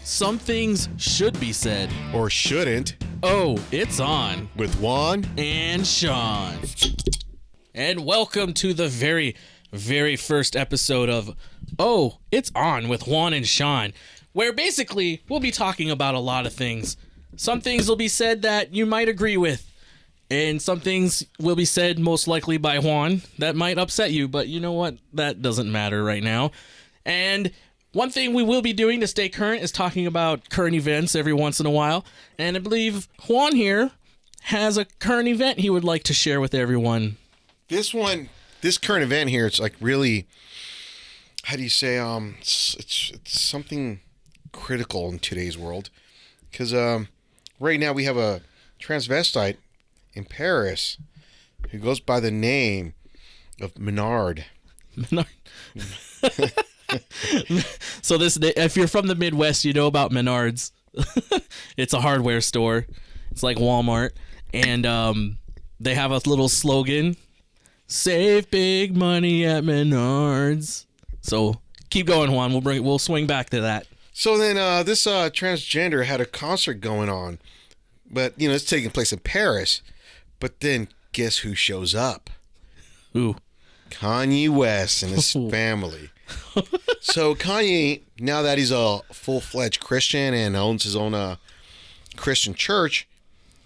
Some things should be said. Or shouldn't. Oh, it's on. With Juan and Sean. And welcome to the very, very first episode of Oh, It's On with Juan and Sean, where basically we'll be talking about a lot of things. Some things will be said that you might agree with, and some things will be said most likely by Juan that might upset you, but you know what? That doesn't matter right now. And one thing we will be doing to stay current is talking about current events every once in a while. And I believe Juan here has a current event he would like to share with everyone. This current event here, it's like really, how do you say, it's something critical in today's world. Because right now we have a transvestite in Paris who goes by the name of Menard. Menard. So if you're from the Midwest, you know about Menards. It's a hardware store. It's like Walmart, and they have a little slogan: "Save big money at Menards." So keep going, Juan. We'll swing back to that. So then this transgender had a concert going on, but it's taking place in Paris. But then guess who shows up? Who? Kanye West and his family. So Kanye, now that he's a full-fledged Christian and owns his own Christian church,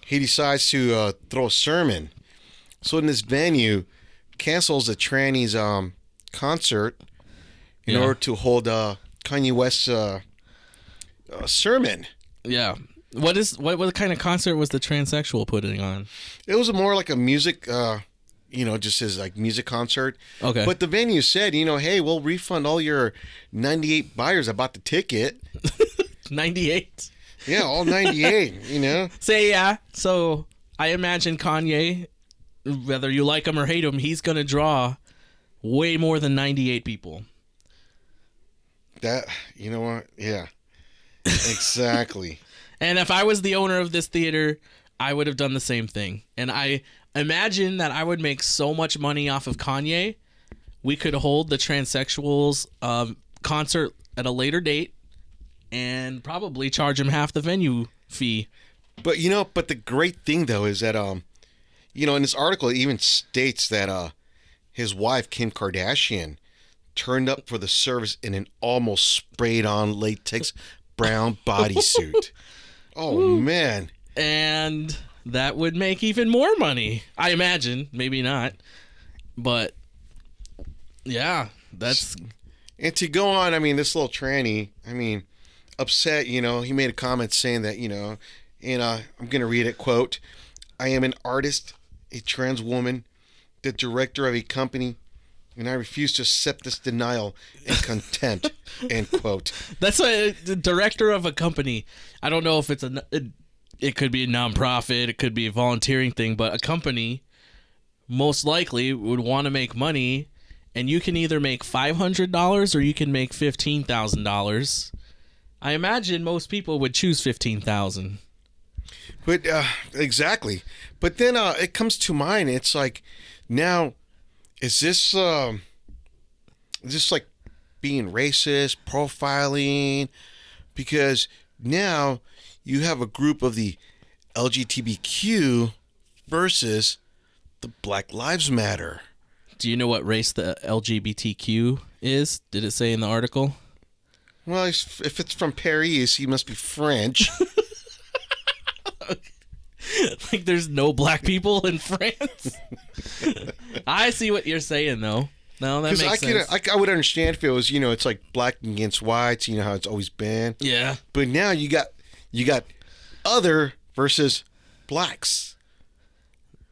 he decides to throw a sermon. So in this venue, cancels the tranny's concert in order to hold Kanye West's sermon. Yeah. What kind of concert was the transsexual putting on? It was more like a music just his like music concert. Okay. But the venue said, hey, we'll refund all your 98 buyers that bought the ticket. 98? Yeah, all 98, Say yeah. So I imagine Kanye, whether you like him or hate him, he's going to draw way more than 98 people. That, you know what? Yeah. Exactly. And if I was the owner of this theater, I would have done the same thing. And I imagine that I would make so much money off of Kanye, we could hold the transsexuals concert at a later date and probably charge him half the venue fee. But the great thing though is that in this article it even states that his wife Kim Kardashian turned up for the service in an almost sprayed on latex brown bodysuit. Oh Ooh. Man. And that would make even more money, I imagine. Maybe not. But, yeah, that's... And to go on, this little tranny, upset, he made a comment saying that, and I'm going to read it, quote, "I am an artist, a trans woman, the director of a company, and I refuse to accept this denial and contempt," end quote. That's the director of a company. I don't know if it's it could be a nonprofit, it could be a volunteering thing, but a company most likely would want to make money, and you can either make $500 or you can make $15,000. I imagine most people would choose $15,000. But exactly. But then it comes to mind. It's like, now, is this like being racist, profiling? Because now you have a group of the LGBTQ versus the Black Lives Matter. Do you know what race the LGBTQ is? Did it say in the article? Well, if it's from Paris, he must be French. Like there's no black people in France? I see what you're saying, though. No, that makes sense. I would understand if it was, it's like black against whites, how it's always been. Yeah. But now you got other versus blacks.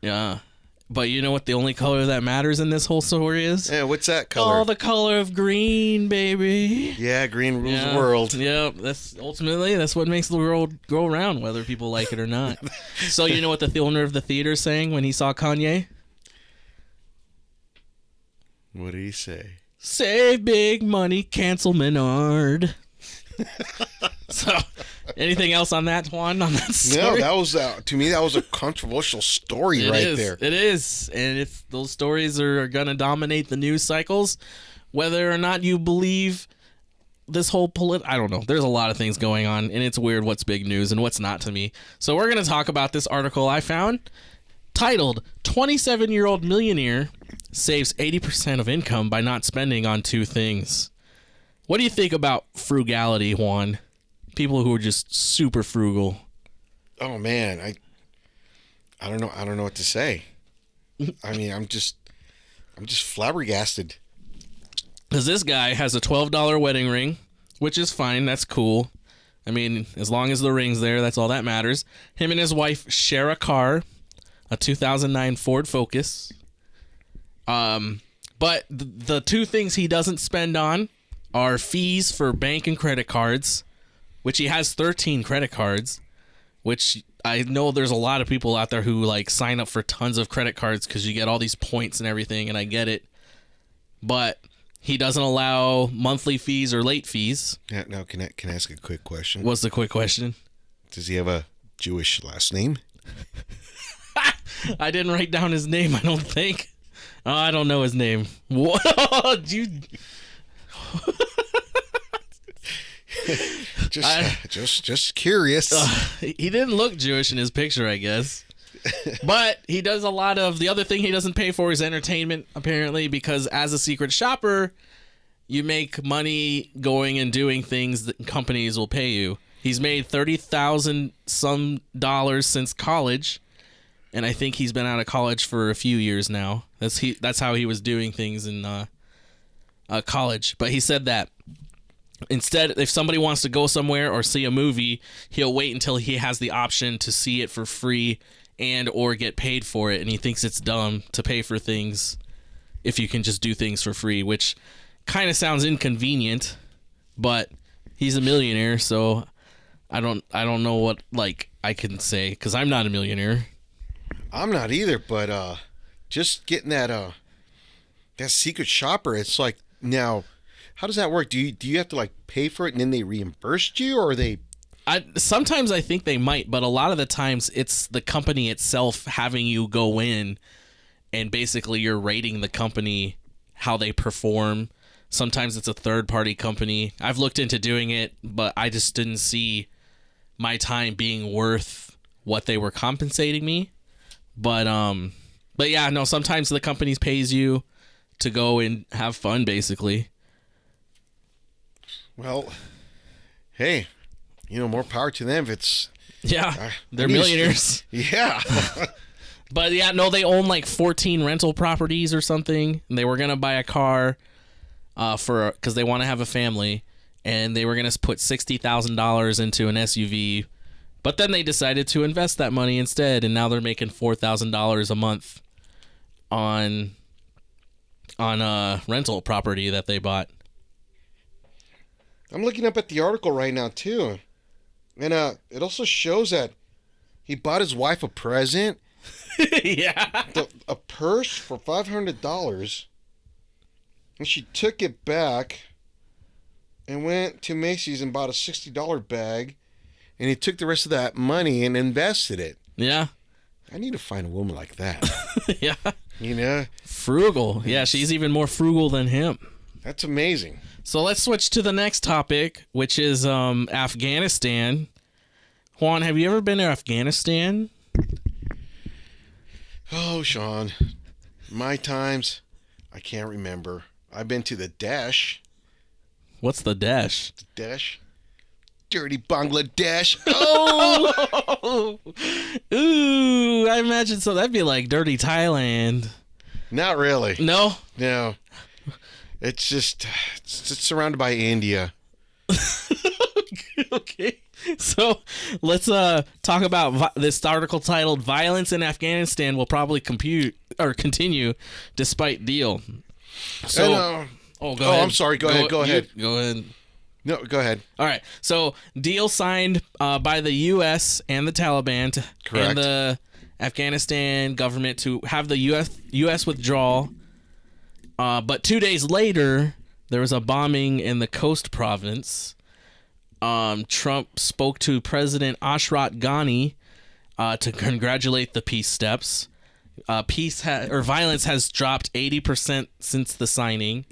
Yeah. But you know what the only color that matters in this whole story is? Yeah, what's that color? Oh, the color of green, baby. Yeah, green rules the world. Yeah, that's what makes the world go around, whether people like it or not. So you know what the owner of the theater is saying when he saw Kanye? What did he say? Save big money, cancel Menard. So, anything else on that, Juan, on that story? No, that was, to me, that was a controversial story there. It is. And if those stories are going to dominate the news cycles, whether or not you believe this whole I don't know. There's a lot of things going on, and it's weird what's big news and what's not to me. So we're going to talk about this article I found titled 27-year-old millionaire saves 80% of income by not spending on two things. What do you think about frugality, Juan? People who are just super frugal. Oh man, I don't know. I don't know what to say. I mean, I'm just flabbergasted. Because this guy has a $12 wedding ring, which is fine. That's cool. I mean, as long as the ring's there, that's all that matters. Him and his wife share a car, a 2009 Ford Focus. But the two things he doesn't spend on are fees for bank and credit cards, which he has 13 credit cards, which I know there's a lot of people out there who like sign up for tons of credit cards because you get all these points and everything, and I get it. But he doesn't allow monthly fees or late fees. Yeah, now, can I ask a quick question? What's the quick question? Does he have a Jewish last name? I didn't write down his name, I don't think. Oh, I don't know his name. What? Just curious. He didn't look Jewish in his picture, I guess. But he does a lot of the other thing he doesn't pay for is entertainment, apparently, because as a secret shopper, you make money going and doing things that companies will pay you. He's made $30,000 some dollars since college, and I think he's been out of college for a few years now. That's how he was doing things in college. But he said that instead, if somebody wants to go somewhere or see a movie, he'll wait until he has the option to see it for free and or get paid for it, and he thinks it's dumb to pay for things if you can just do things for free, which kind of sounds inconvenient, but he's a millionaire, so I don't know what like I can say because I'm not a millionaire. I'm not either, but just getting that secret shopper, it's like, now how does that work? Do you have to like pay for it and then they reimburse you, or are they? Sometimes I think they might, but a lot of the times it's the company itself having you go in and basically you're rating the company, how they perform. Sometimes it's a third-party company. I've looked into doing it, but I just didn't see my time being worth what they were compensating me. But yeah, no, sometimes the company pays you to go and have fun, basically. Well, hey, more power to them if it's... Yeah, they're millionaires. Yeah. But yeah, no, they own like 14 rental properties or something. And they were going to buy a car because they want to have a family. And they were going to put $60,000 into an SUV. But then they decided to invest that money instead. And now they're making $4,000 a month on a rental property that they bought. I'm looking up at the article right now, too. And it also shows that he bought his wife a present. Yeah. A purse for $500. And she took it back and went to Macy's and bought a $60 bag. And he took the rest of that money and invested it. Yeah. I need to find a woman like that. Yeah. Frugal. Yeah, she's even more frugal than him. That's amazing. So let's switch to the next topic, which is Afghanistan. Juan, have you ever been to Afghanistan? Oh, Sean. My times, I can't remember. I've been to the Daesh. What's the Daesh? The Daesh? Dirty Bangladesh. Oh! Ooh, I imagine so. That'd be like dirty Thailand. Not really. No? No. It's just, it's surrounded by India. Okay. So let's talk about this article titled "Violence in Afghanistan Will Probably Continue Despite Deal." So, go ahead. I'm sorry. Go ahead. Go ahead. No, go ahead. All right. So, deal signed by the U.S. and the Taliban and the Afghanistan government to have the U.S. withdrawal. But 2 days later, there was a bombing in the Coast Province. Trump spoke to President Ashraf Ghani to congratulate the peace steps. Violence has dropped 80% since the signing.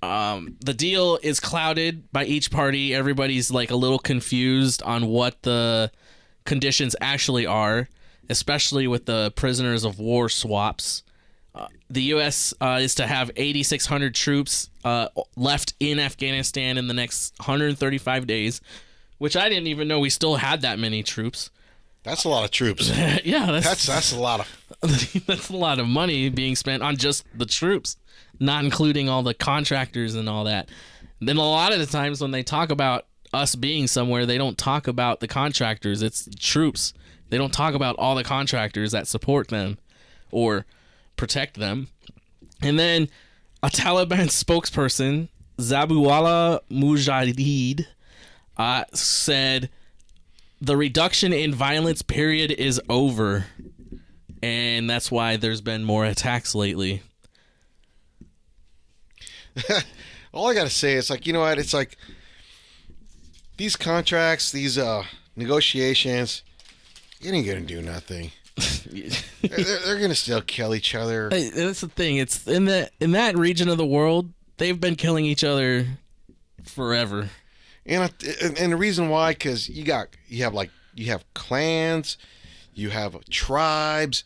The deal is clouded by each party. Everybody's like a little confused on what the conditions actually are, especially with the prisoners of war swaps. The U.S. Is to have 8,600 troops left in Afghanistan in the next 135 days, which I didn't even know we still had that many troops. That's a lot of troops. Yeah, That's a lot of... that's a lot of money being spent on just the troops, not including all the contractors and all that. Then a lot of the times when they talk about us being somewhere, they don't talk about the contractors. It's troops. They don't talk about all the contractors that support them or protect them. And then a Taliban spokesperson, Zabiullah Mujahid, said the reduction in violence period is over, and that's why there's been more attacks lately. All I gotta say is, like, you know what? It's like these contracts, these negotiations, it ain't gonna do nothing. they're gonna still kill each other. Hey, that's the thing. It's in that region of the world, they've been killing each other forever. And the reason why, because you have clans, you have tribes,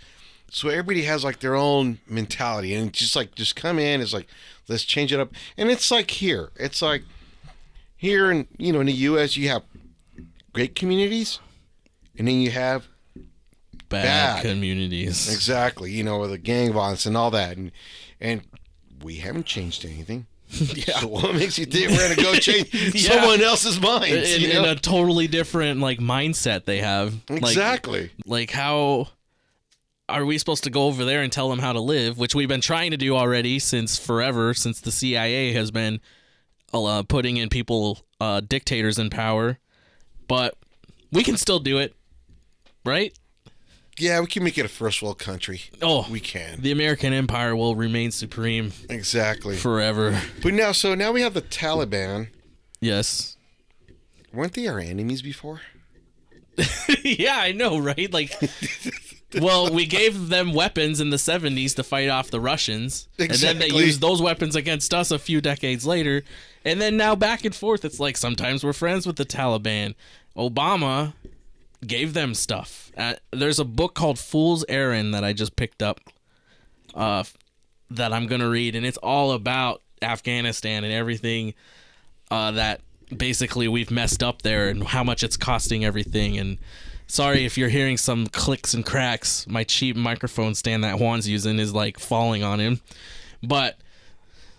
so everybody has like their own mentality, and just come in. It's like, let's change it up. And it's like here in in the U.S. you have great communities, and then you have bad communities. Exactly. With the gang violence and all that, and we haven't changed anything. Yeah. So what makes you think we're gonna go change someone else's minds? In a totally different mindset they have. Exactly. Like how are we supposed to go over there and tell them how to live? Which we've been trying to do already since forever, since the CIA has been putting in people, dictators in power. But we can still do it, right? Yeah, we can make it a first world country. Oh, we can. The American empire will remain supreme. Exactly. Forever. But now we have the Taliban. Yes. Weren't they our enemies before? Yeah, I know, right? Well, we gave them weapons in the 70s to fight off the Russians. Exactly. And then they used those weapons against us a few decades later. And then now back and forth, it's like sometimes we're friends with the Taliban. Obama gave them stuff. There's a book called Fool's Errand that I just picked up that I'm going to read, and it's all about Afghanistan and everything that basically we've messed up there and how much it's costing everything. And sorry if you're hearing some clicks and cracks. My cheap microphone stand that Juan's using is falling on him. But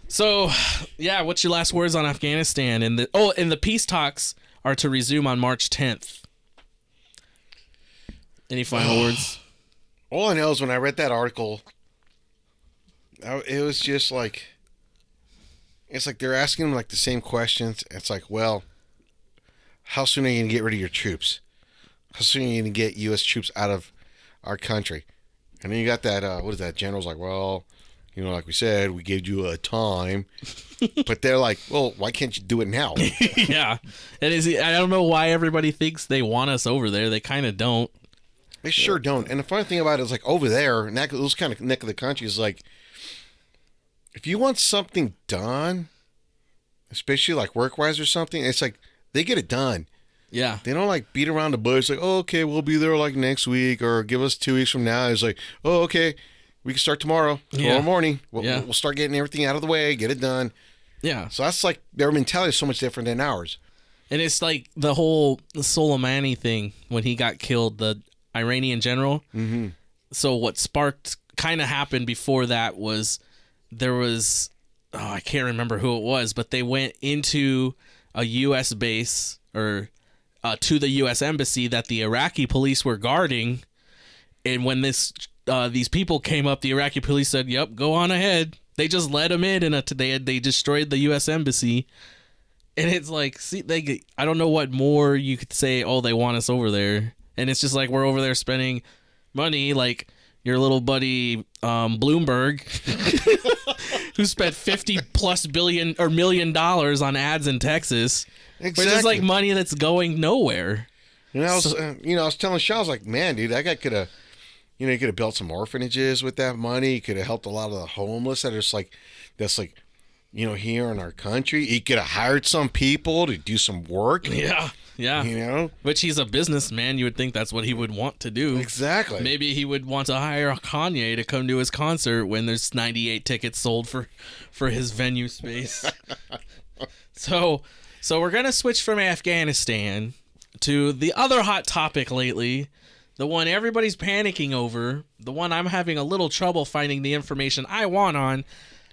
so, yeah, what's your last words on Afghanistan? And the peace talks are to resume on March 10th. Any final words? All I know is when I read that article, it was just it's like they're asking them the same questions. It's like, well, how soon are you going to get rid of your troops? How soon are you going to get U.S. troops out of our country? And then you got that, what is that? General's like, well, like we said, we gave you a time. But they're like, well, why can't you do it now? Yeah. And I don't know why everybody thinks they want us over there. They kind of don't. They sure don't. And the funny thing about it is, over there, those kind of neck of the country is if you want something done, especially work-wise or something, it's they get it done. Yeah. They don't beat around the bush oh, okay, we'll be there next week or give us 2 weeks from now. It's oh, okay, we can start tomorrow morning. We'll start getting everything out of the way, get it done. Yeah. So that's their mentality is so much different than ours. And it's the whole Soleimani thing when he got killed, the Iranian general. Mm-hmm. So what sparked kind of happened before that was there was, I can't remember who it was, but they went into a U.S. base or to the U.S. embassy that the Iraqi police were guarding. And when these people came up, the Iraqi police said, yep, go on ahead. They just let them in, and they destroyed the U.S. embassy. And it's I don't know what more you could say. Oh, they want us over there. And it's just we're over there spending money your little buddy Bloomberg, who spent $50+ billion or $1 million on ads in Texas. Exactly. Which is money that's going nowhere. And I was telling Sean, I was like, man, dude, that guy could have, he could have built some orphanages with that money. He could have helped a lot of the homeless that are here in our country. He could have hired some people to do some work. Yeah. Which he's a businessman. You would think that's what he would want to do. Exactly. Maybe he would want to hire Kanye to come to his concert when there's 98 tickets sold for his venue space. So we're going to switch from Afghanistan to the other hot topic lately, the one everybody's panicking over, the one I'm having a little trouble finding the information I want on,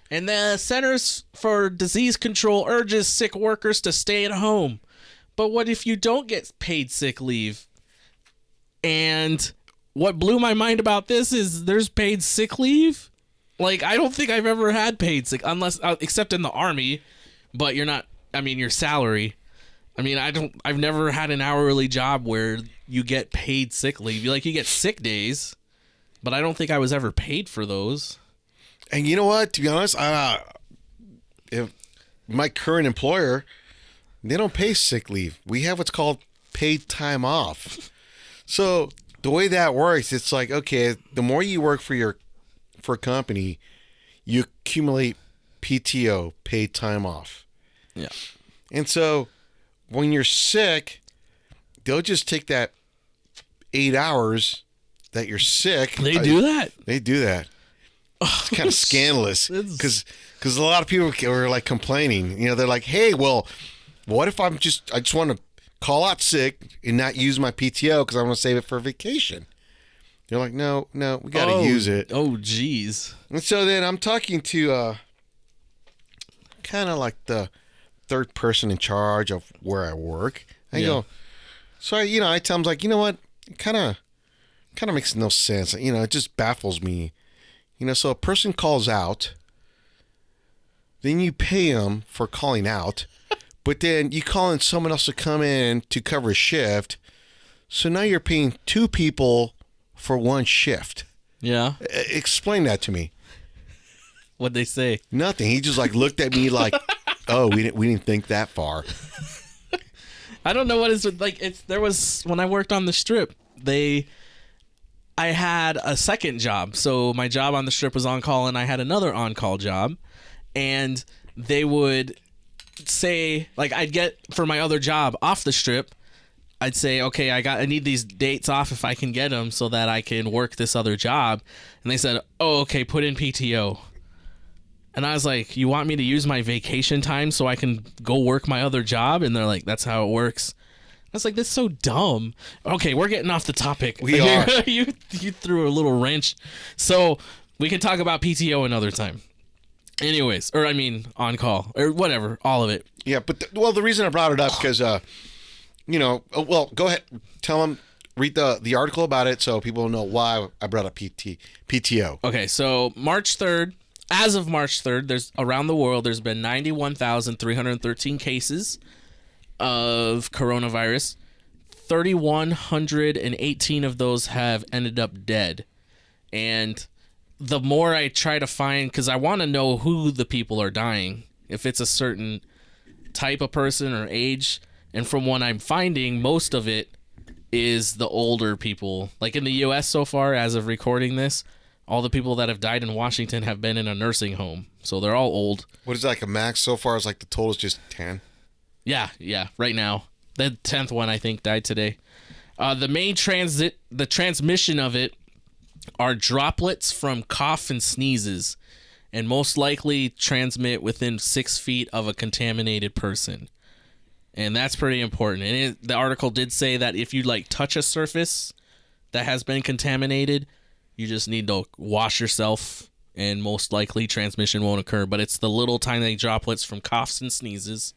and the Centers for Disease Control urges sick workers to stay at home. But what if you don't get paid sick leave? And what blew my mind about this is there's paid sick leave. Like, I don't think I've ever had paid sick, except in the Army, but your salary. I've never had an hourly job where you get paid sick leave. You get sick days, but I don't think I was ever paid for those. And you know what? To be honest, if my current employer, they don't pay sick leave. We have what's called paid time off. So the way that works, it's like, okay, the more you work for a company, you accumulate PTO, paid time off. Yeah. And so when you're sick, they'll just take that 8 hours that you're sick. They do that? They do that. It's kind of scandalous because a lot of people are like complaining. They're like, hey, well, what if I just want to call out sick and not use my PTO because I want to save it for vacation? They're like, no, we got to use it. Oh, geez. And so then I'm talking to kind of like the third person in charge of where I work. I go, so I tell them, like, you know what? It kind of makes no sense. It just baffles me. So a person calls out, then you pay them for calling out, but then you call in someone else to come in to cover a shift. So now you're paying 2 people for 1 shift. Yeah. Explain that to me. What'd they say? Nothing. He just looked at me like, oh, we didn't think that far. I don't know what it's like. There was, when I worked on the Strip, I had a second job. So my job on the Strip was on call, and I had another on call job. And they would say, like, I'd get for my other job off the Strip, I'd say, okay, I need these dates off if I can get them so that I can work this other job. And they said, oh, okay, put in PTO. And I was like, you want me to use my vacation time so I can go work my other job? And they're like, that's how it works. I was like, that's so dumb. Okay, we're getting off the topic. We are. You threw a little wrench. So we can talk about PTO another time. Anyways, on call or whatever, all of it. Yeah, but the reason I brought it up because, well, go ahead, tell them, read the article about it so people know why I brought up PTO. Okay, so March 3rd, as of March 3rd, there's around the world, there's been 91,313 cases of coronavirus. 3,118 of those have ended up dead. And the more I try to find, because I want to know who the people are dying, if it's a certain type of person or age. And from what I'm finding, most of it is the older people. Like in the U.S. so far, as of recording this, all the people that have died in Washington have been in a nursing home. So they're all old. What is that, like a max so far? Is like the total is just 10? Yeah, right now. The 10th one, I think, died today. The main transmission of it are droplets from cough and sneezes, and most likely transmit within 6 feet of a contaminated person. And that's pretty important. And the article did say that if you touch a surface that has been contaminated, you just need to wash yourself, and most likely transmission won't occur. But it's the little tiny droplets from coughs and sneezes.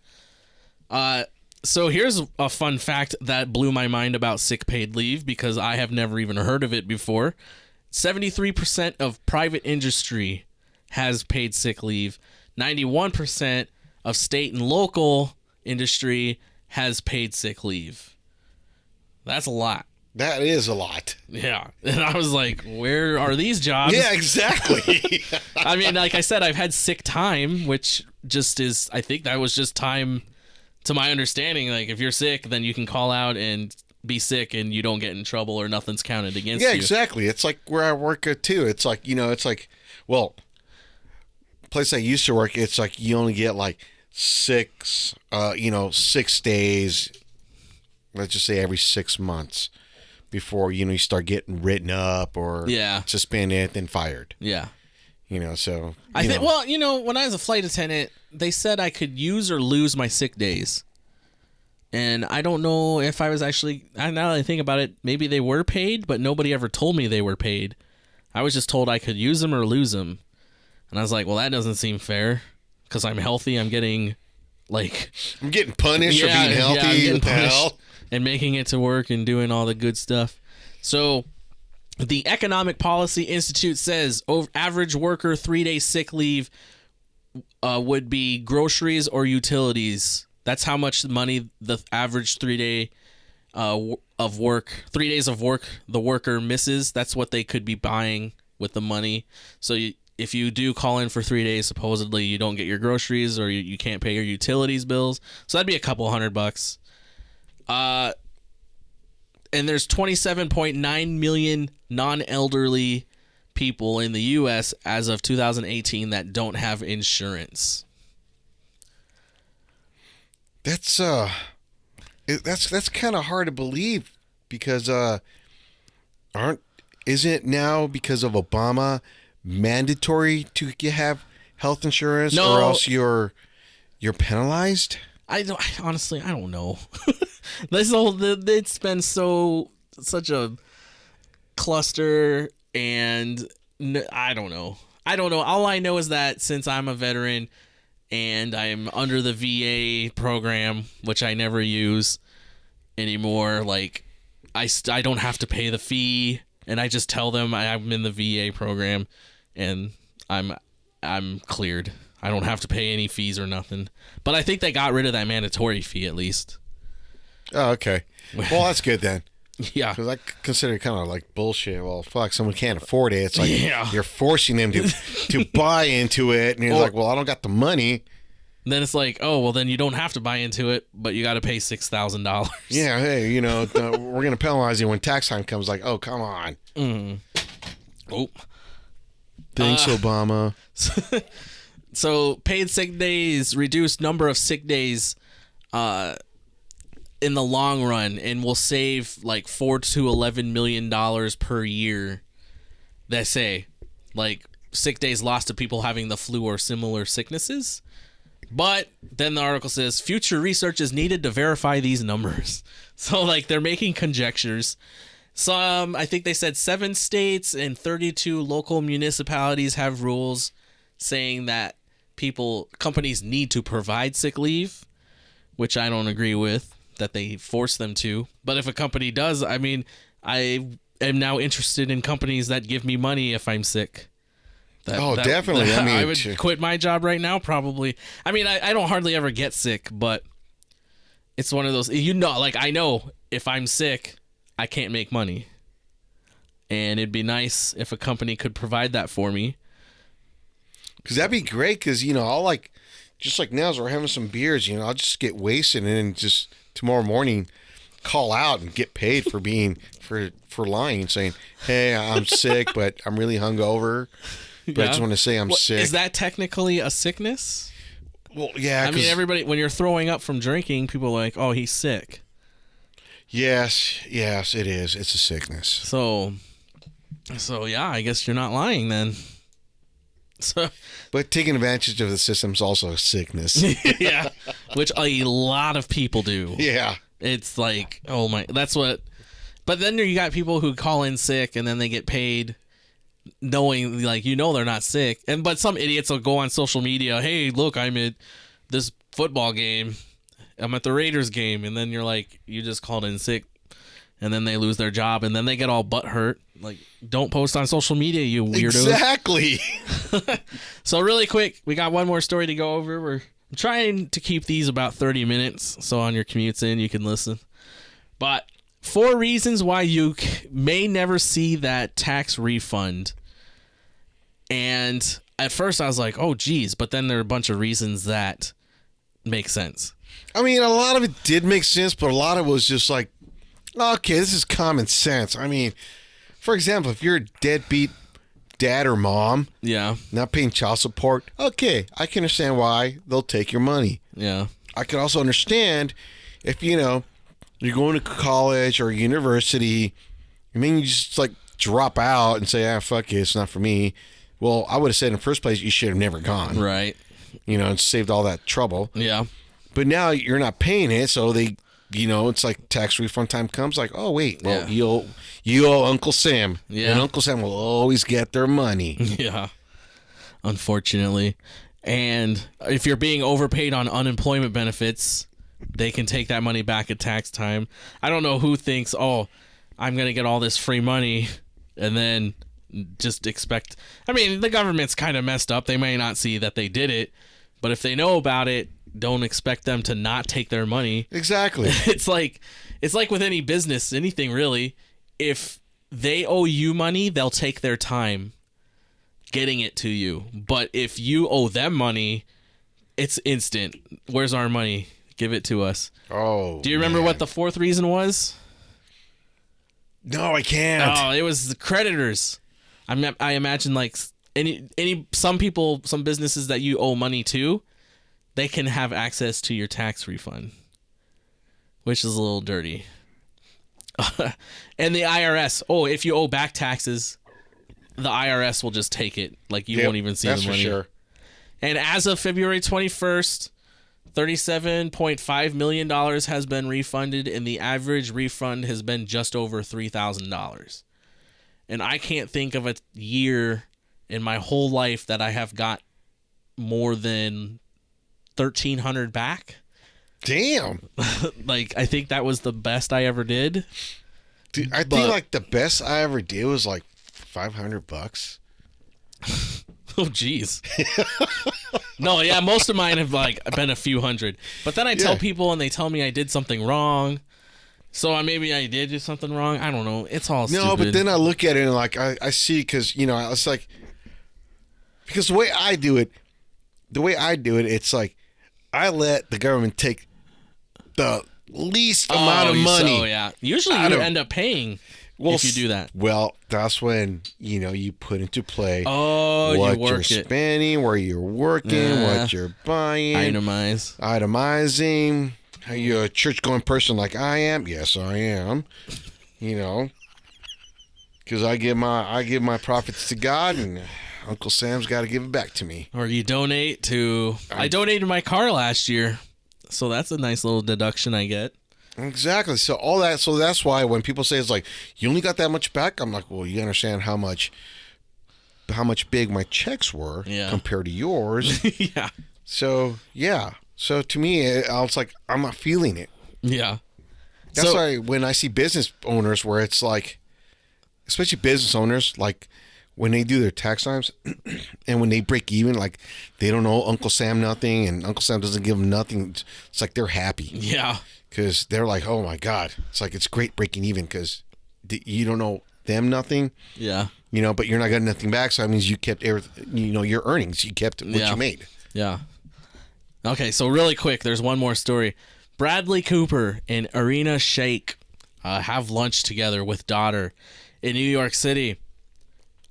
So here's a fun fact that blew my mind about sick paid leave, because I have never even heard of it before. 73% of private industry has paid sick leave. 91% of state and local industry has paid sick leave. That's a lot. That is a lot. Yeah. And I was like, where are these jobs? Yeah, exactly. Like I said, I've had sick time, which just is, I think that was just time, to my understanding. Like, if you're sick, then you can call out and be sick and you don't get in trouble or nothing's counted against you. Yeah, exactly. It's like where I work at too. It's like, well, place I used to work, it's like you only get like 6 days, let's just say every 6 months before, you start getting written up or suspended, then fired. Yeah. So. I think, well, when I was a flight attendant, they said I could use or lose my sick days. And I don't know if I was actually, now that I think about it, maybe they were paid, but nobody ever told me they were paid. I was just told I could use them or lose them. And I was like, well, that doesn't seem fair because I'm healthy. I'm getting I'm getting punished for being healthy. I'm getting what the punished hell? And making it to work and doing all the good stuff. So the Economic Policy Institute says average worker 3-day sick leave would be groceries or utilities. That's how much money the average 3 days of work the worker misses. That's what they could be buying with the money. So if you do call in for 3 days, supposedly you don't get your groceries or you can't pay your utilities bills. So that'd be a couple $100. And there's 27.9 million non-elderly people in the U.S. as of 2018 that don't have insurance. That's kind of hard to believe because isn't it now because of Obama mandatory to have health insurance or else you're penalized? Honestly, I don't know. It's been such a cluster, and I don't know. All I know is that since I'm a veteran and I'm under the VA program, which I never use anymore, like I don't have to pay the fee, and I just tell them I'm in the VA program, and I'm cleared. I don't have to pay any fees or nothing. But I think they got rid of that mandatory fee at least. Oh, okay. Well, that's good then. Yeah. Because I consider it kind of like bullshit. Well, fuck, someone can't afford it. It's like you're forcing them to buy into it. And you're like, well, I don't got the money. Then it's like, oh, well, then you don't have to buy into it, but you got to pay $6,000. Yeah, hey, we're going to penalize you when tax time comes. Like, oh, come on. Oh. Thanks, Obama. So paid sick days, reduced number of sick days in the long run, and will save like $4 to $11 million per year. They say, like, sick days lost to people having the flu or similar sicknesses. But then the article says future research is needed to verify these numbers. So like they're making conjectures. Some, I think they said 7 states and 32 local municipalities have rules saying that companies need to provide sick leave, which I don't agree with, that they force them to. But if a company does, I mean, I am now interested in companies that give me money if I'm sick. Definitely. I mean, I would quit my job right now, probably. I mean, I don't hardly ever get sick, but it's one of those, like, I know if I'm sick, I can't make money. And it'd be nice if a company could provide that for me. Because that'd be great, because, I'll just like now as we're having some beers, I'll just get wasted and then just tomorrow morning call out and get paid for being, for lying and saying, hey, I'm sick, but I'm really hungover. But I just want to say I'm sick. Is that technically a sickness? Well, yeah. I mean, everybody, when you're throwing up from drinking, people are like, oh, he's sick. Yes, it is. It's a sickness. So yeah, I guess you're not lying then. But taking advantage of the system's also a sickness. Yeah, which a lot of people do. Yeah. It's like, oh my, that's what. But then you got people who call in sick and then they get paid knowing, like, they're not sick. But some idiots will go on social media, hey, look, I'm at this football game. I'm at the Raiders game. And then you're like, you just called in sick. And then they lose their job. And then they get all butthurt. Like, don't post on social media, you weirdos. Exactly. So really quick, we got one more story to go over. We're trying to keep these about 30 minutes. So on your commutes in, you can listen. But 4 reasons why you may never see that tax refund. And at first I was like, oh, geez. But then there are a bunch of reasons that make sense. I mean, a lot of it did make sense, but a lot of it was just like, okay, this is common sense. I mean, for example, if you're a deadbeat dad or mom Yeah. not paying child support, okay, I can understand why they'll take your money. Yeah. I can also understand if, you're going to college or university, and then you just like drop out and say, fuck it, it's not for me. Well, I would have said in the first place, you should have never gone. Right. And saved all that trouble. Yeah. But now you're not paying it, so they, it's like tax refund time comes. Like, oh wait, well you owe Uncle Sam, and Uncle Sam will always get their money. Yeah, unfortunately, and if you're being overpaid on unemployment benefits, they can take that money back at tax time. I don't know who thinks, oh, I'm gonna get all this free money, and then just expect. I mean, the government's kind of messed up. They may not see that they did it, but if they know about it, don't expect them to not take their money. Exactly. It's like with any business, anything really. If they owe you money, they'll take their time getting it to you. But if you owe them money, it's instant. Where's our money? Give it to us. Oh. Do you remember what the fourth reason was? No, I can't. Oh, it was the creditors. I imagine like some people, some businesses that you owe money to, they can have access to your tax refund, which is a little dirty. And the IRS, if you owe back taxes, the IRS will just take it. Like, you won't even see the money. That's for sure. And as of February 21st, $37.5 million has been refunded, and the average refund has been just over $3,000. And I can't think of a year in my whole life that I have got more than $1,300 back. Damn. Like, I think that was the best I ever did. Dude, I think like the best I ever did was like $500. Oh, jeez. No, yeah, most of mine have like been a few hundred. But then I tell people and they tell me I did something wrong. So maybe I did do something wrong. I don't know. It's all stupid. No, but then I look at it and like I see, because it's like, because the way I do it, it's like I let the government take the least amount of money. So, yeah. Usually you end up paying if you do that. Well, that's when, you put into play what you're spending, where you're working, what you're buying. Itemizing. Are you a church-going person like I am? Yes, I am. Because I give my profits to God, and Uncle Sam's got to give it back to me. Or you donate to... I donated my car last year, so that's a nice little deduction I get. Exactly. So all that. So that's why when people say it's like, you only got that much back, I'm like, well, you understand how much big my checks were compared to yours. Yeah. So yeah. So to me, I was like, I'm not feeling it. Yeah. That's why when I see business owners where it's like, especially business owners, like when they do their tax times and when they break even, like they don't owe Uncle Sam nothing and Uncle Sam doesn't give them nothing. It's like they're happy. Yeah. Because they're like, oh my God. It's like, it's great breaking even because you don't owe them nothing. Yeah. But you're not getting nothing back. So that means you kept everything, your earnings. You kept what you made. Yeah. Okay, so really quick, there's one more story. Bradley Cooper and Irina Shayk have lunch together with daughter in New York City.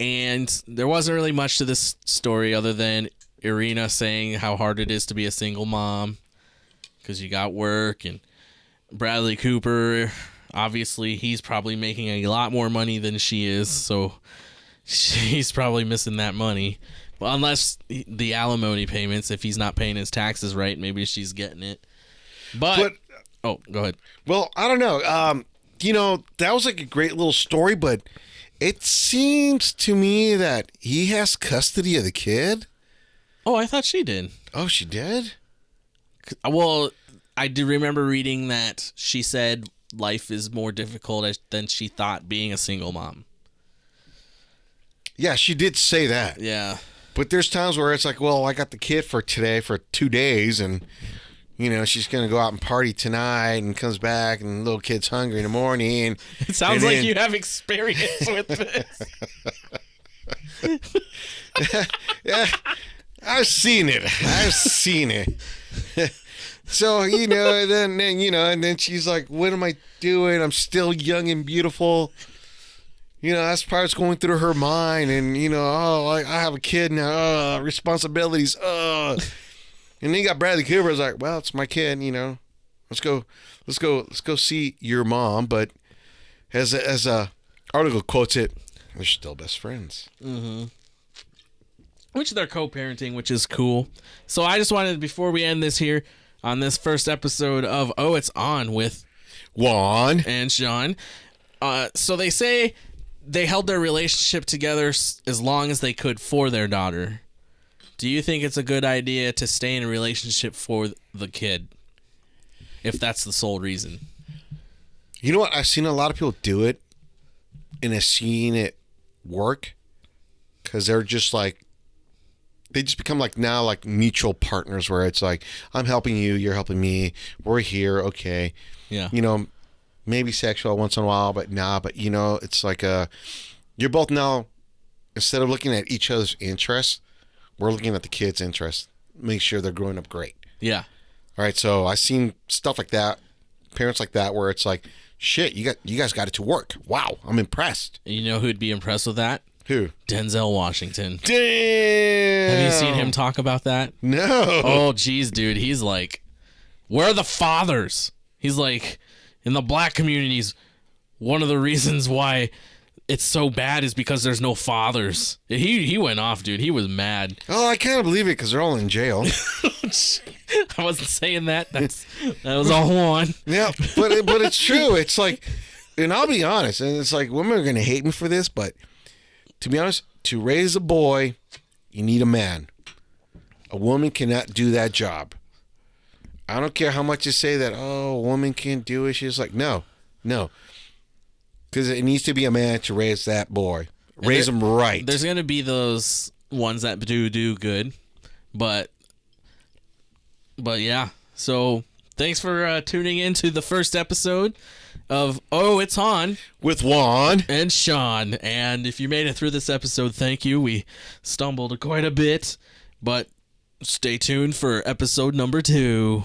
And there wasn't really much to this story other than Irina saying how hard it is to be a single mom because you got work. And Bradley Cooper, obviously, he's probably making a lot more money than she is. So she's probably missing that money. Well, unless the alimony payments, if he's not paying his taxes right, maybe she's getting it. But go ahead. Well, I don't know. That was like a great little story, but it seems to me that he has custody of the kid. Oh, I thought she did. Oh, she did? Well, I do remember reading that she said life is more difficult than she thought being a single mom. Yeah, she did say that. Yeah. But there's times where it's like, well, I got the kid for 2 days, and, she's going to go out and party tonight and comes back, and the little kid's hungry in the morning. It sounds like you have experience with this. Yeah, I've seen it. So, and then she's like, what am I doing? I'm still young and beautiful. that's probably what's going through her mind. And, I have a kid now. Responsibilities. And then you got Bradley Cooper. It's like, well, it's my kid, Let's go see your mom. But as a article quotes it, they're still best friends. Mm-hmm. Which they're co-parenting, which is cool. So I just wanted, before we end this here, on this first episode of Oh, It's On with Juan and Sean. So they say they held their relationship together as long as they could for their daughter. Do you think it's a good idea to stay in a relationship for the kid? If that's the sole reason. You know what? I've seen a lot of people do it, and I've seen it work, because they're just like, they just become like now like mutual partners, where it's like, I'm helping you, you're helping me, we're here, okay. Yeah. Maybe sexual once in a while, but it's like you're both now, instead of looking at each other's interests, we're looking at the kids' interests. Make sure they're growing up great. Yeah. All right, so I've seen stuff like that, parents like that, where it's like, shit, you guys got it to work. Wow, I'm impressed. You know who'd be impressed with that? Who? Denzel Washington. Damn. Have you seen him talk about that? No. Oh, geez, dude. He's like, where are the fathers? He's like, in the black communities, one of the reasons why it's so bad is because there's no fathers. He went off, dude. He was mad. Oh, I can't believe it, because they're all in jail. I wasn't saying that. That was all Juan. Yeah, but it's true. It's like, and I'll be honest, and it's like, women are going to hate me for this, but to be honest, to raise a boy, you need a man. A woman cannot do that job. I don't care how much you say that, oh, a woman can't do it. She's like, no. Because it needs to be a man to raise that boy. Raise him right. There's going to be those ones that do good, but yeah. So thanks for tuning in to the first episode of Oh, It's On with Juan and Sean. And if you made it through this episode, thank you. We stumbled quite a bit, but stay tuned for episode number 2.